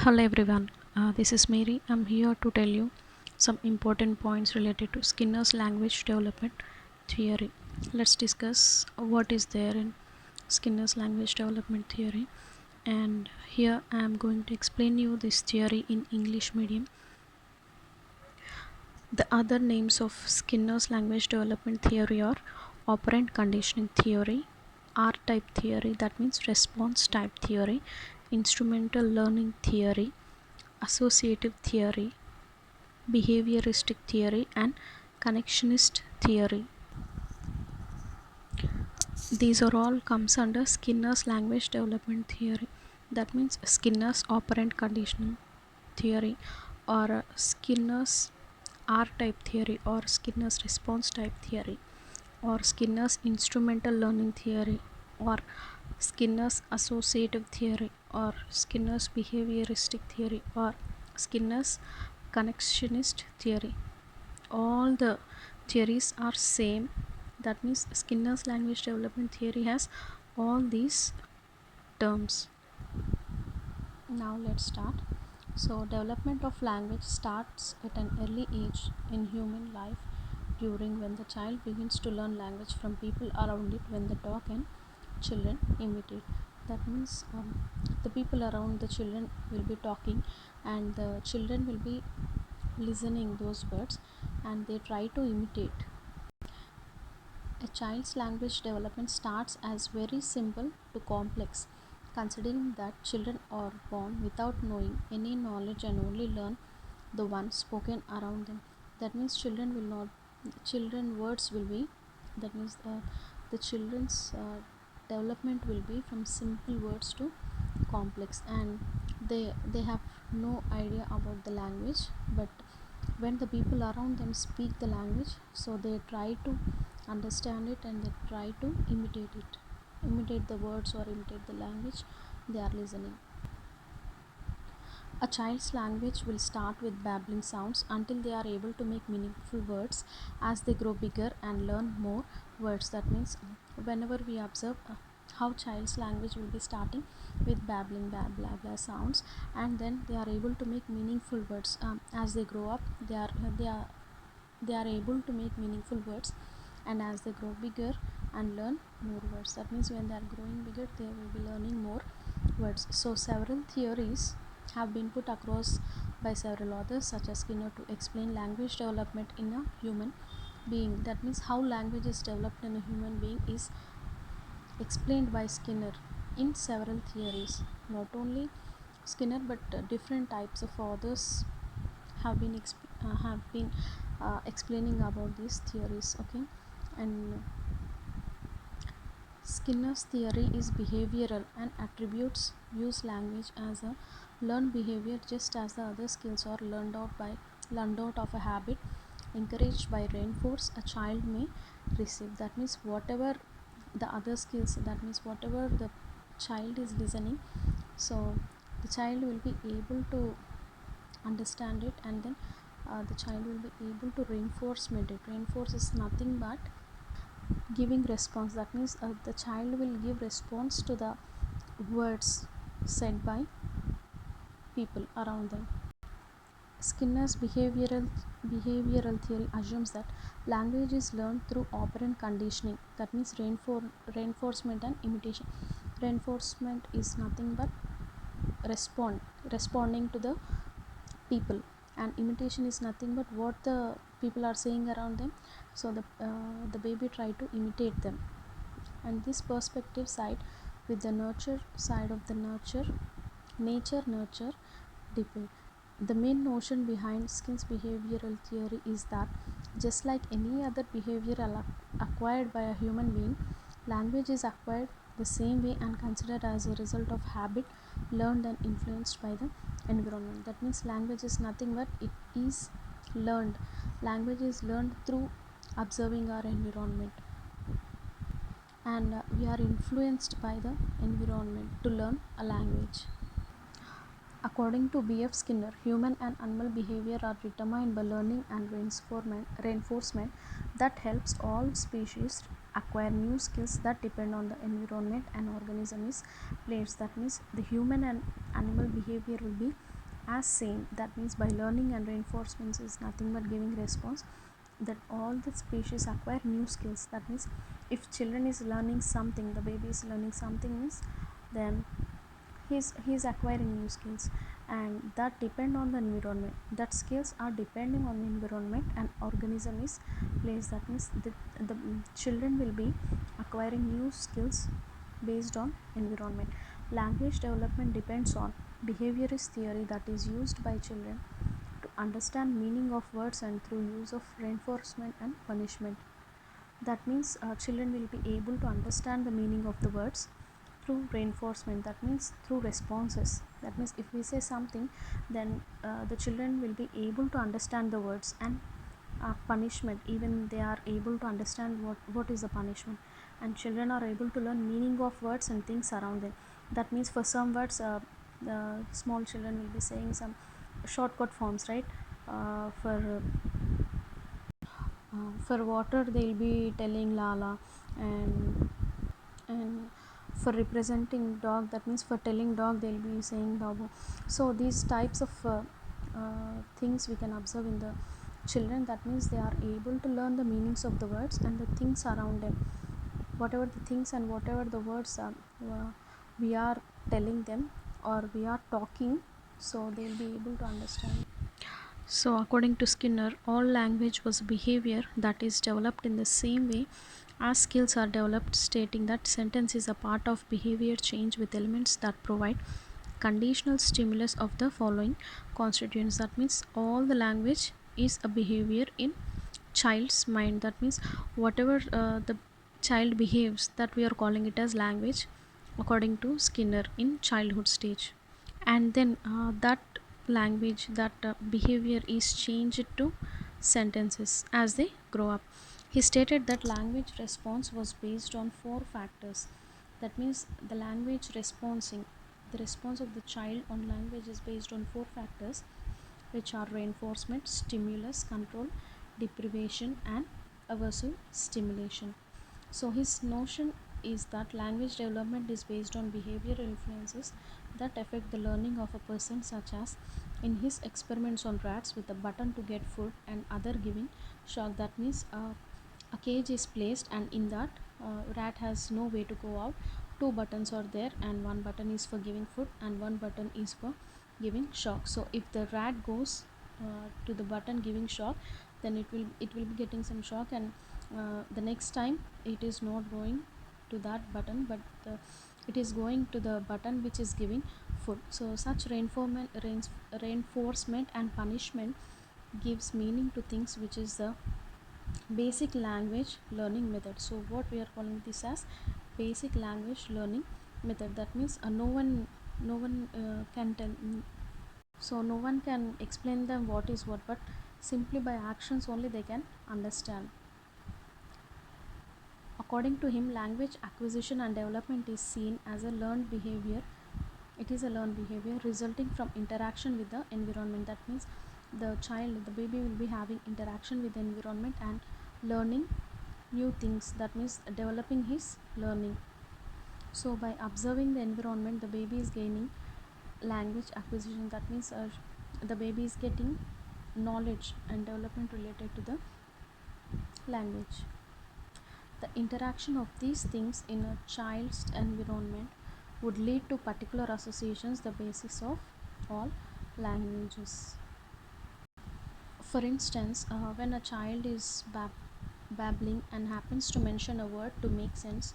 Hello everyone, this is Mary. I'm here to tell you some important points related to Skinner's language development theory. Let's discuss what is there in Skinner's language development theory. And here I am going to explain you this theory in English medium. The other names of Skinner's language development theory are operant conditioning theory, R-type theory, that means response type theory, instrumental learning theory, associative theory, behavioristic theory, and connectionist theory. These are all comes under Skinner's language development theory. That means Skinner's operant conditioning theory, or Skinner's R-type theory, or Skinner's response type theory, or Skinner's instrumental learning theory, or Skinner's associative theory, or Skinner's behavioristic theory, or Skinner's connectionist theory. All the theories are same. That means Skinner's language development theory has all these terms. Now let's start. So development of language starts at an early age in human life, during when the child begins to learn language from people around it, when the dog and children imitate. That means the people around the children will be talking, and the children will be listening those words, and they try to imitate. A child's language development starts as very simple to complex, considering that children are born without knowing any knowledge and only learn the one spoken around them. That means children will not, children words will be, that means the children's development will be from simple words to complex, and they have no idea about the language. But when the people around them speak the language, so they try to understand it, and they try to imitate the words or imitate the language they are listening. A child's language will start with babbling sounds until they are able to make meaningful words. As they grow bigger and learn more words, that means whenever we observe how child's language will be starting with babbling blah blah sounds, and then they are able to make meaningful words. As they grow up, they are able to make meaningful words, and as they grow bigger and learn more words, that means when they are growing bigger, they will be learning more words. So several theories have been put across by several authors such as Skinner to explain language development in a human being. That means how language is developed in a human being is explained by Skinner in several theories. Not only Skinner, but different types of authors have been explaining about these theories. Okay, and Skinner's theory is behavioral and attributes use language as a learned behavior, just as the other skills are learned out of a habit encouraged by reinforce a child may receive. That means whatever the other skills, that means whatever the child is listening, so the child will be able to understand it, and then the child will be able to reinforcement it. Reinforce is nothing but giving response. That means the child will give response to the words said by people around them. Skinner's behavioral theory assumes that language is learned through operant conditioning. That means reinforcement and imitation. Reinforcement is nothing but responding to the people, and imitation is nothing but what the people are saying around them, so the baby try to imitate them. And this perspective side with the nurture side of the nature nurture debate. The main notion behind Skinner's behavioral theory is that just like any other behavior acquired by a human being, language is acquired the same way and considered as a result of habit learned and influenced by the environment. That means language is nothing but it is learned. Language is learned through observing our environment, and we are influenced by the environment to learn a language. According to B.F. Skinner, human and animal behavior are determined by learning and reinforcement that helps all species acquire new skills that depend on the environment and organism is placed. That means the human and animal behavior will be as same. That means by learning and reinforcements is nothing but giving response, that all the species acquire new skills. That means if children is learning something, the baby is learning something means, then he's acquiring new skills, and that depend on the environment. That skills are depending on the environment and organism is placed. That means the children will be acquiring new skills based on environment. Language development depends on behaviorist theory that is used by children to understand meaning of words and through use of reinforcement and punishment. That means children will be able to understand the meaning of the words through reinforcement. That means through responses. That means if we say something, then the children will be able to understand the words, and punishment, even they are able to understand what is the punishment, and children are able to learn meaning of words and things around them. That means for some words, the small children will be saying some shortcut forms, right? For water they'll be telling lala, and for representing dog, that means for telling dog they'll be saying babu. So these types of things we can observe in the children. That means they are able to learn the meanings of the words and the things around them, whatever the things and whatever the words are, we are telling them or we are talking, so they'll be able to understand. So, according to Skinner, all language was behavior that is developed in the same way as skills are developed, stating that sentence is a part of behavior change with elements that provide conditional stimulus of the following constituents. That means all the language is a behavior in child's mind. That means whatever the child behaves, that we are calling it as language according to Skinner in childhood stage. And then that language, that behavior is changed to sentences as they grow up. He stated that language response was based on four factors. That means the language responsing, the response of the child on language is based on four factors, which are reinforcement, stimulus, control, deprivation, and aversive stimulation. So his notion is that language development is based on behavioral influences that affect the learning of a person, such as in his experiments on rats with a button to get food and other giving shock. That means a cage is placed, and in that rat has no way to go out. Two buttons are there, and one button is for giving food and one button is for giving shock. So if the rat goes to the button giving shock, then it will be getting some shock, and the next time it is not going to that button, but it is going to the button which is giving food. So such reinforcement and punishment gives meaning to things, which is the basic language learning method. So what we are calling this as basic language learning method. That means no one can tell, so no one can explain them what is what, but simply by actions only they can understand. According to him, language acquisition and development is seen as a learned behavior. It is a learned behavior resulting from interaction with the environment. That means the baby will be having interaction with the environment and learning new things. That means developing his learning. So by observing the environment, the baby is gaining language acquisition. That means the baby is getting knowledge and development related to the language. The interaction of these things in a child's environment would lead to particular associations, the basis of all languages. For instance, when a child is babbling and happens to mention a word to make sense,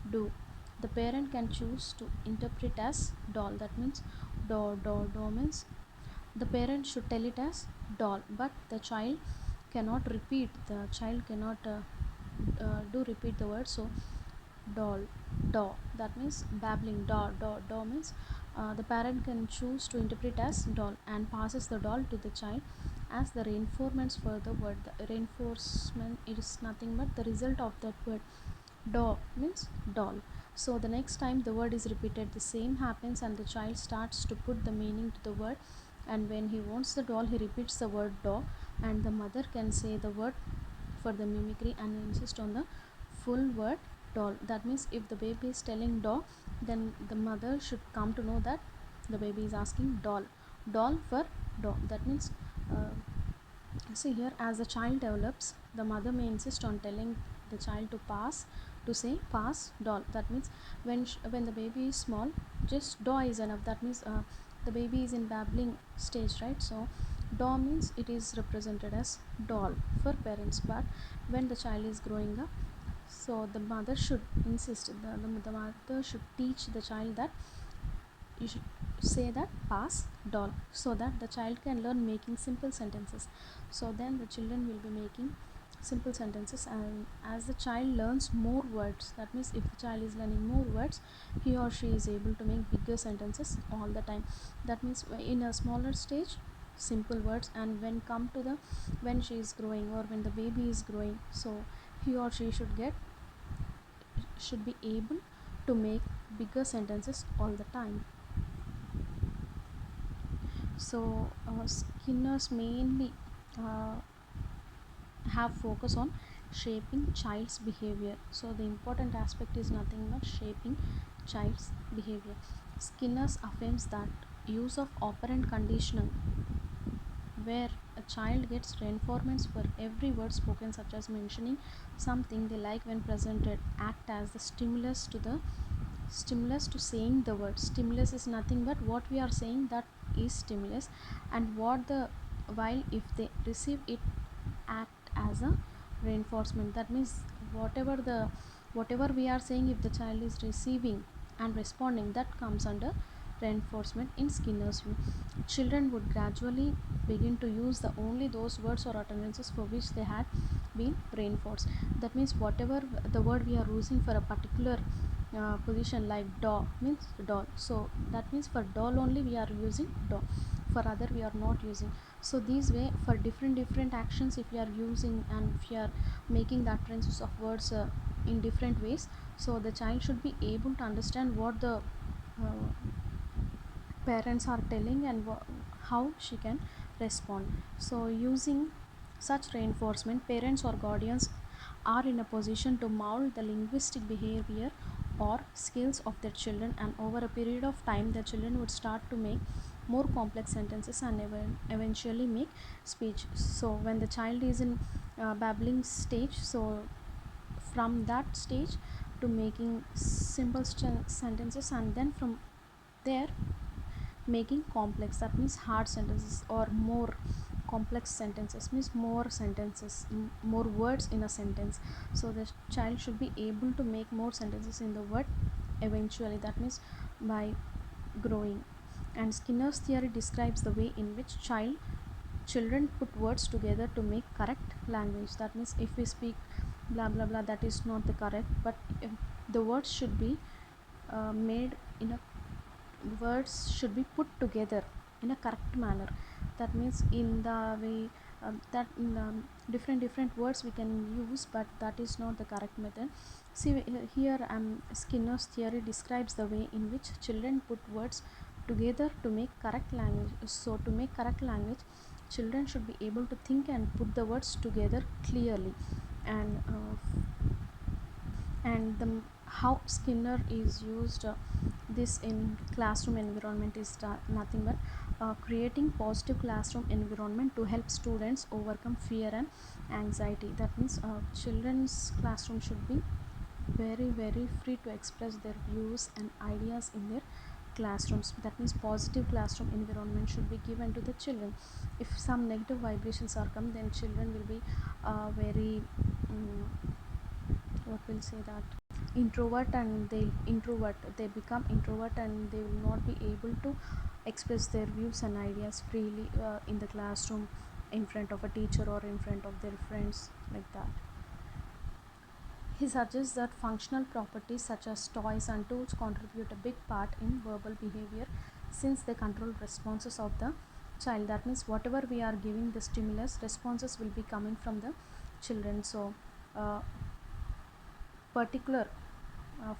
do, the parent can choose to interpret as doll. That means do means the parent should tell it as doll, but the child cannot repeat. The child cannot do repeat the word. So doll, do, that means babbling. Do means the parent can choose to interpret as doll and passes the doll to the child as the reinforcements for the word. The reinforcement is nothing but the result of that word. Do means doll. So the next time the word is repeated, the same happens and the child starts to put the meaning to the word, and when he wants the doll he repeats the word do, and the mother can say the word for the mimicry and insist on the full word doll. That means if the baby is telling do, then the mother should come to know that the baby is asking doll. Doll for doll. That means uh, see here, as the child develops, the mother may insist on telling the child to say pass doll. That means when the baby is small, just do is enough. That means the baby is in babbling stage, right? So do means it is represented as doll for parents. But when the child is growing up, so the mother should insist, the mother should teach the child that you should say that pass doll, so that the child can learn making simple sentences. So then the children will be making simple sentences, and as the child learns more words, that means if the child is learning more words, he or she is able to make bigger sentences all the time. That means in a smaller stage, simple words, and when she is growing, or when the baby is growing, so he or she should be able to make bigger sentences all the time. So Skinner's mainly uh, have focus on shaping child's behavior. So the important aspect is nothing but shaping child's behavior. Skinner's affirms that use of operant conditional, where a child gets reinforcements for every word spoken, such as mentioning something they like when presented, act as the stimulus to saying the word. Stimulus is nothing but what we are saying, that is stimulus, and what the while if they receive it, act as a reinforcement. That means whatever we are saying, if the child is receiving and responding, that comes under reinforcement in Skinner's view. Children would gradually begin to use the only those words or utterances for which they had been reinforced. That means whatever the word we are using for a particular position, like doll means doll, so that means for doll only we are using doll, for other we are not using. So these way, for different actions, if you are using and if you are making the utterances of words in different ways, so the child should be able to understand what the parents are telling and how she can respond. So using such reinforcement, parents or guardians are in a position to mold the linguistic behavior or skills of their children, and over a period of time the children would start to make more complex sentences and eventually make speech. So when the child is in babbling stage, so from that stage to making simple sentences, and then from there making complex, that means hard sentences, or more complex sentences, means more sentences, more words in a sentence. So the child should be able to make more sentences in the word eventually, that means by growing. And Skinner's theory describes the way in which children put words together to make correct language. That means if we speak blah blah blah, that is not the correct, but the words should be made in a words should be put together in a correct manner. That means in the way that in different words we can use, but that is not the correct method. See here, Skinner's theory describes the way in which children put words together to make correct language. So to make correct language, children should be able to think and put the words together clearly. And how Skinner is used this in classroom environment is nothing but creating positive classroom environment to help students overcome fear and anxiety. That means children's classroom should be very free to express their views and ideas in their classrooms. That means positive classroom environment should be given to the children. If some negative vibrations are come, then children will be very what will say that introvert, and they become introvert, and they will not be able to express their views and ideas freely in the classroom, in front of a teacher or in front of their friends, like that. He suggests that functional properties such as toys and tools contribute a big part in verbal behavior, since they control responses of the child. That means whatever we are giving the stimulus, responses will be coming from the children. So uh, particular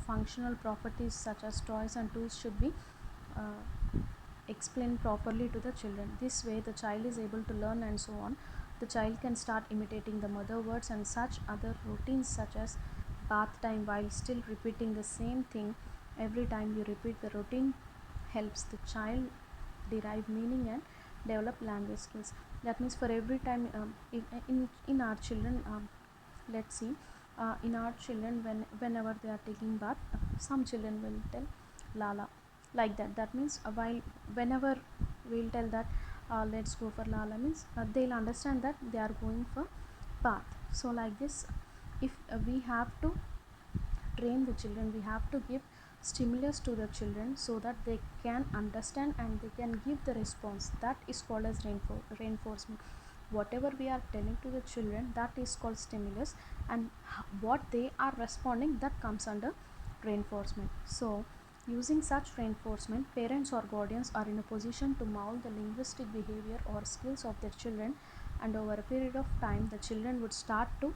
functional properties such as toys and tools should be uh, explained properly to the children. This way the child is able to learn, and so on. The child can start imitating the mother words and such other routines, such as bath time, while still repeating the same thing every time you repeat the routine. helps the child derive meaning and develop language skills. That means for every time in our children, let's see, in our children, whenever they are taking bath, some children will tell lala, like that. That means while whenever we'll tell that let's go for lala, means they'll understand that they are going for bath. So like this, if we have to train the children, we have to give stimulus to the children so that they can understand and they can give the response. That is called as reinforcement. Whatever we are telling to the children, that is called stimulus, and what they are responding, that comes under reinforcement. So using such reinforcement, parents or guardians are in a position to mold the linguistic behavior or skills of their children, and over a period of time the children would start to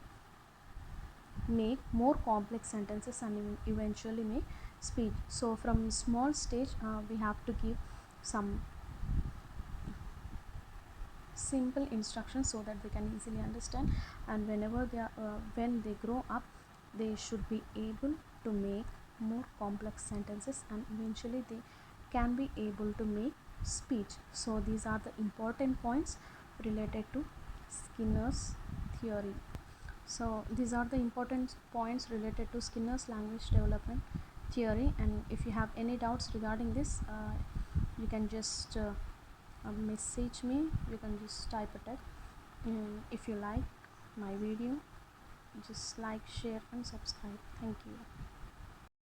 make more complex sentences and eventually make speech. So from small stage, we have to give some simple instructions so that they can easily understand, and whenever they are when they grow up, they should be able to make more complex sentences and eventually they can be able to make speech. So these are the important points related to Skinner's theory. So these are the important points related to Skinner's language development theory, and if you have any doubts regarding this, you can just message me, you can just type a text. If you like my video, just like, share and subscribe. Thank you.